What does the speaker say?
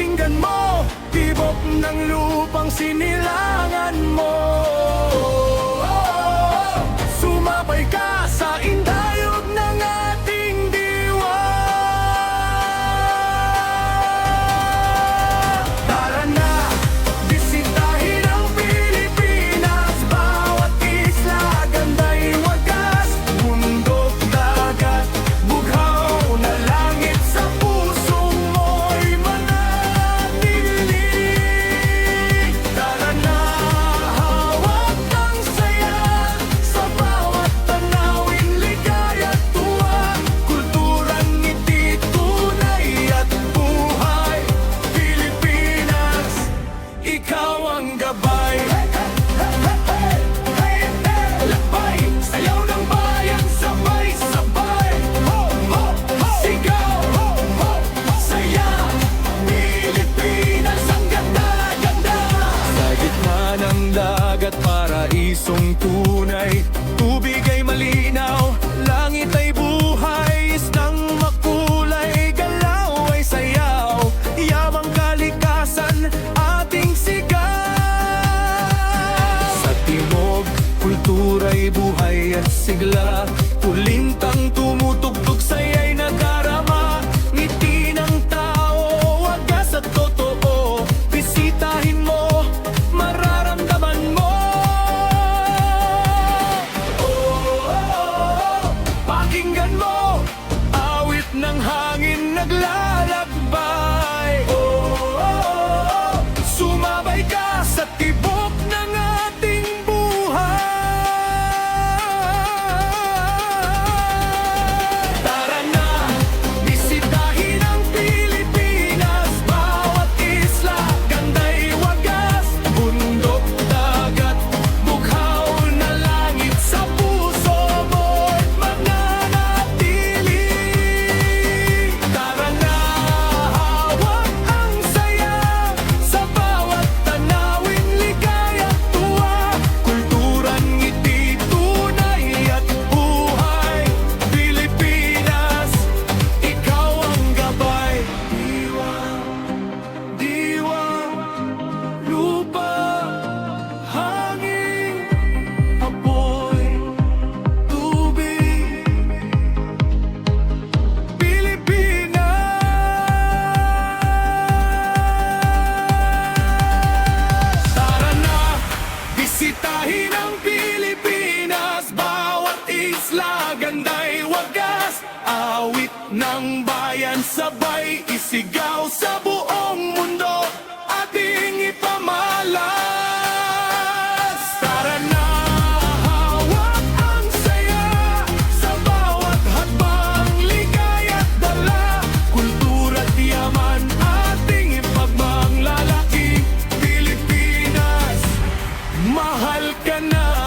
Pakinggan mo, tibok ng lupang sinilangan mo. Sumabay ka sa indayog ng ating diwa. Tara na, bisitahin ang Pilipinas. Bawat isla, ganda'y wagas. Bundok, dagat, bughaw na langit. Sa puso mo'y mananatili. Tara na, hawak ang saya. Sa bawat tanawin, ligaya at tuwa. Kulturang ngiti, tunay at buhay. Pilipinas, ikaw ang gabay. Lakbay, sayaw ng bayan, sabay-sabay. Sigaw, saya. Pilipinas, ang ganda-ganda. Sa gitna ng dagat, paraisong tunay. Tubig ay malinaw, langit ay buhay. Isnang makulay, galaw ay sayaw. Yamang kalikasan, ating sigaw. Sa timog, kultura'y buhay at sigla. Kulintang tumutugtog, saya'y nadarama. Ngiti ng tao, wagas at totoo. Bisitahin mo, mararamdaman mo. Pakinggan mo, awit ng hangin naglalakbay. Sumabay ka sa tibok ng ating buhay. Tara na, bisitahin ang Pilipinas. Bawat isla, ganda'y wagas. Bundok, dagat, bughaw na langit. Sa puso mo'y mananatili. Tara na, hawak ang saya. Sa bawat tanawin, ligaya at tuwa. Kulturang ngiti, tunay at buhay. Pilipinas, ikaw ang gabay. Diwa, lupa, hangin, apoy, tubig. Pilipinas. Tara na, bisitahin ang Pilipinas. Bawat isla, ganda'y wagas. Awit ng bayan, sabay isigaw. Sa buong mundo, ating ipamalas. Tara na, hawak ang saya. Sa bawat hakbang, ligaya at dala. Kultura't yaman, ating ipagmanglalaki. Pilipinas, mahal ka na.